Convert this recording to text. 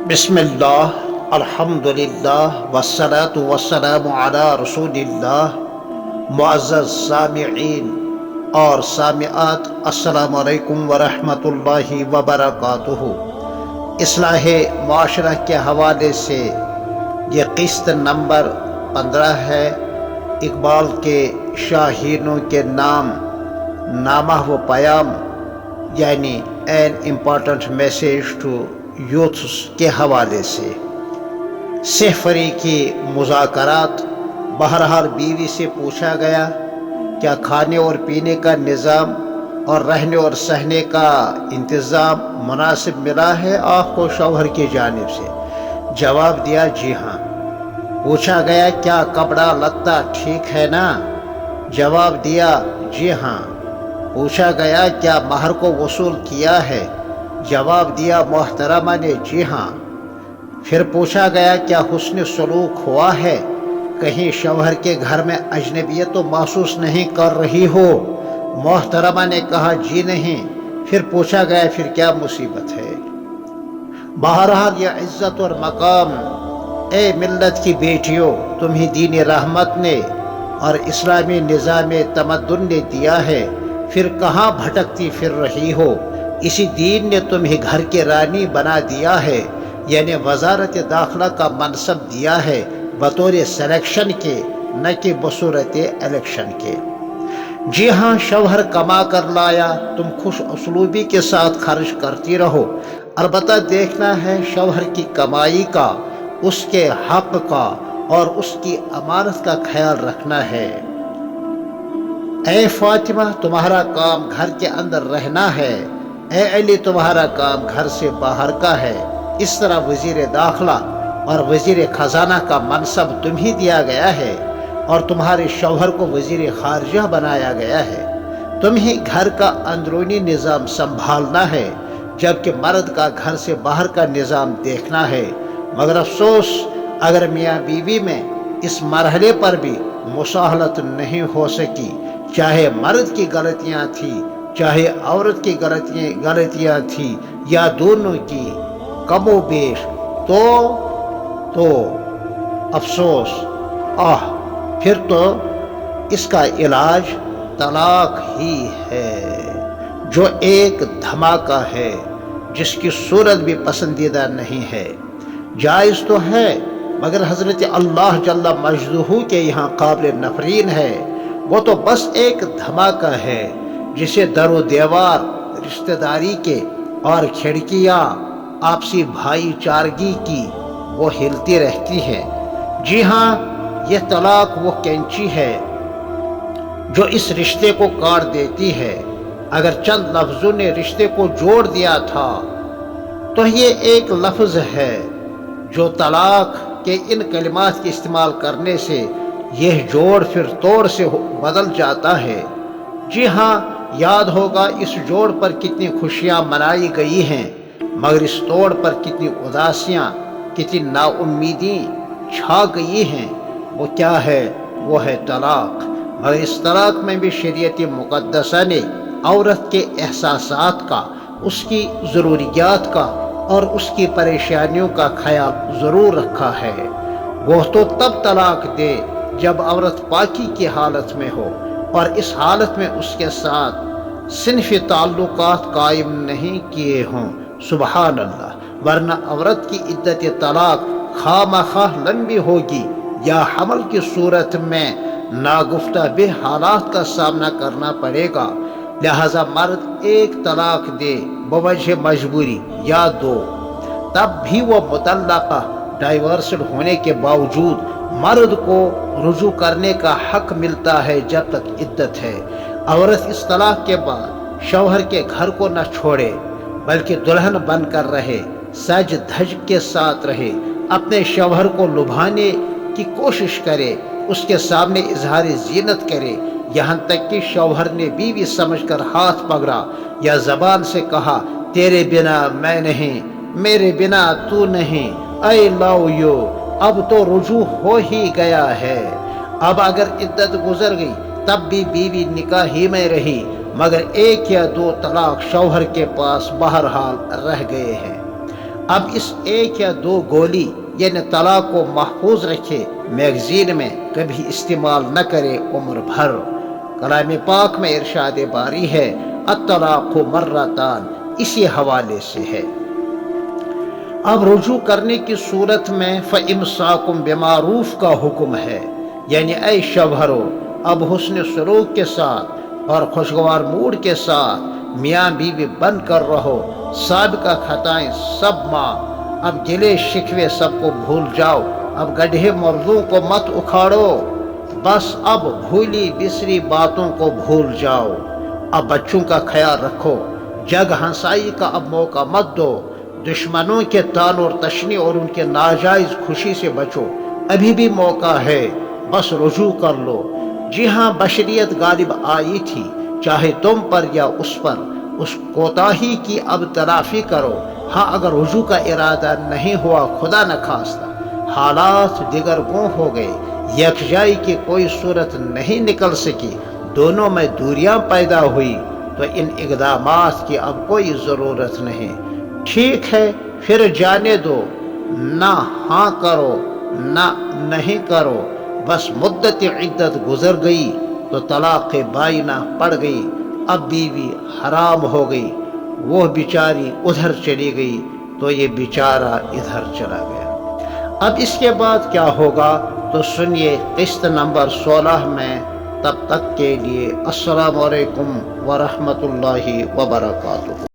بسم اللہ، الحمدللہ والصلاة والسلام علی رسول اللہ۔ معزز سامعین اور سامعات، السلام علیکم ورحمۃ اللہ وبرکاتہ۔ اصلاح معاشرہ کے حوالے سے یہ قسط نمبر 15 ہے۔ اقبال کے شاہینوں کے نام نامہ و پیام یعنی an important message to youths کے حوالے سے۔ سہ فریقی مذاکرات۔ بہرحال بیوی سے پوچھا گیا کیا کھانے اور پینے کا نظام اور رہنے اور سہنے کا انتظام مناسب ملا ہے آپ کو شوہر کی جانب سے؟ جواب دیا جی ہاں۔ پوچھا گیا کیا کپڑا لتا ٹھیک ہے نا؟ جواب دیا جی ہاں۔ پوچھا گیا کیا مہر کو وصول کیا ہے؟ جواب دیا محترمہ نے جی ہاں۔ پھر پوچھا گیا کیا حسن سلوک ہوا ہے؟ کہیں شوہر کے گھر میں اجنبیت تو محسوس نہیں کر رہی ہو؟ محترمہ نے کہا جی نہیں۔ پھر پوچھا گیا پھر کیا مصیبت ہے؟ بہرحال یہ عزت اور مقام اے ملت کی بیٹیوں تمہیں دین رحمت نے اور اسلامی نظام تمدن نے دیا ہے، پھر کہاں بھٹکتی پھر رہی ہو؟ اسی دین نے تمہیں گھر کے رانی بنا دیا ہے، یعنی وزارت داخلہ کا منصب دیا ہے بطور سلیکشن کے، نہ کہ بصورت الیکشن کے۔ جی ہاں، شوہر کما کر لایا، تم خوش اسلوبی کے ساتھ خرچ کرتی رہو، البتہ دیکھنا ہے شوہر کی کمائی کا، اس کے حق کا اور اس کی امانت کا خیال رکھنا ہے۔ اے فاطمہ تمہارا کام گھر کے اندر رہنا ہے، اے علی تمہارا کام گھر سے باہر کا ہے۔ اس طرح وزیر داخلہ اور وزیر خزانہ کا منصب تمہیں دیا گیا ہے اور تمہارے شوہر کو وزیر خارجہ بنایا گیا ہے۔ تمہیں گھر کا اندرونی نظام سنبھالنا ہے، جبکہ مرد کا گھر سے باہر کا نظام دیکھنا ہے۔ مگر افسوس اگر میاں بیوی میں اس مرحلے پر بھی مصالحت نہیں ہو سکی، چاہے مرد کی غلطیاں تھیں چاہے عورت کی غلطیاں تھیں یا دونوں کی کم و بیش، تو افسوس پھر تو اس کا علاج طلاق ہی ہے، جو ایک دھماکہ ہے جس کی صورت بھی پسندیدہ نہیں ہے۔ جائز تو ہے مگر حضرت اللہ جل مجدہ کے یہاں قابل نفرین ہے۔ وہ تو بس ایک دھماکہ ہے جسے در و دیوار، رشتہ داری کے اور کھڑکیاں آپسی بھائی چارگی کی وہ ہلتی رہتی ہے۔ جی ہاں، یہ طلاق وہ کینچی ہے جو اس رشتے کو کاٹ دیتی ہے۔ اگر چند لفظوں نے رشتے کو جوڑ دیا تھا تو یہ ایک لفظ ہے جو طلاق کے ان کلمات کے استعمال کرنے سے یہ جوڑ پھر توڑ سے بدل جاتا ہے۔ جی ہاں، یاد ہوگا اس جوڑ پر کتنی خوشیاں منائی گئی ہیں، مگر اس توڑ پر کتنی اداسیاں، کتنی نا امیدی چھا گئی ہیں۔ وہ کیا ہے؟ وہ ہے طلاق۔ مگر اس طلاق میں بھی شریعت مقدسہ نے عورت کے احساسات کا، اس کی ضروریات کا اور اس کی پریشانیوں کا خیال ضرور رکھا ہے۔ وہ تو تب طلاق دے جب عورت پاکی کی حالت میں ہو اور اس حالت میں اس کے ساتھ صنفی تعلقات قائم نہیں کیے ہوں، سبحان اللہ، ورنہ عورت کی عدت طلاق خواہ مخواہ لمبی ہوگی یا حمل کی صورت میں ناگفتہ بہ حالات کا سامنا کرنا پڑے گا۔ لہذا مرد ایک طلاق دے بوجہ مجبوری یا دو، تب بھی وہ مطلقہ ڈائیورسڈ ہونے کے باوجود مرد کو رجوع کرنے کا حق ملتا ہے جب تک عدت ہے۔ عورت اس طلاق کے بعد شوہر کے گھر کو نہ چھوڑے بلکہ دلہن بن کر رہے، سج دھج کے ساتھ رہے، اپنے شوہر کو لبھانے کی کوشش کرے، اس کے سامنے اظہار زینت کرے، یہاں تک کہ شوہر نے بیوی سمجھ کر ہاتھ پکڑا یا زبان سے کہا تیرے بنا میں نہیں، میرے بنا تو نہیں، I love you، اب تو رجوع ہو ہی گیا ہے۔ اب اگر عدت گزر گئی تب بھی بیوی نکاح ہی میں رہی، مگر ایک یا دو طلاق شوہر کے پاس بہرحال رہ گئے ہیں۔ اب اس ایک یا دو گولی یعنی طلاق کو محفوظ رکھے، میگزین میں کبھی استعمال نہ کرے عمر بھر۔ کلام پاک میں ارشاد باری ہے الطلاق مرتان، اسی حوالے سے ہے۔ اب رجوع کرنے کی صورت میں فَإِمْسَاكُمْ بِمَعْرُوف کا حکم ہے، یعنی اے شوہرو اب حسن سلوک کے ساتھ اور خوشگوار موڈ کے ساتھ میاں بیوی بن کر رہو، سابقہ خطائیں سب ماں، اب گلے شکوے سب کو بھول جاؤ، اب گڈھے مردوں کو مت اکھاڑو، بس اب بھولی بسری باتوں کو بھول جاؤ، اب بچوں کا خیال رکھو، جگ ہنسائی کا اب موقع مت دو، دشمنوں کے تان اور تشنی اور ان کے ناجائز خوشی سے بچو، ابھی بھی موقع ہے، بس رجوع کر لو۔ جی ہاں، بشریت غالب آئی تھی، چاہے تم پر یا اس پر، اس کوتاہی کی اب تلافی کرو۔ ہاں، اگر رجوع کا ارادہ نہیں ہوا، خدا نخواستہ حالات دیگر گوں ہو گئے، یکجائی کی کوئی صورت نہیں نکل سکی، دونوں میں دوریاں پیدا ہوئی، تو ان اقدامات کی اب کوئی ضرورت نہیں۔ ٹھیک ہے، پھر جانے دو، نہ ہاں کرو نہ نہیں کرو، بس مدت عدت گزر گئی تو طلاق بائنہ پڑ گئی، اب بیوی حرام ہو گئی، وہ بیچاری ادھر چلی گئی تو یہ بیچارہ ادھر چلا گیا۔ اب اس کے بعد کیا ہوگا تو سنیے قسط نمبر 16 میں۔ تب تک کے لیے السلام علیکم ورحمۃ اللہ وبرکاتہ۔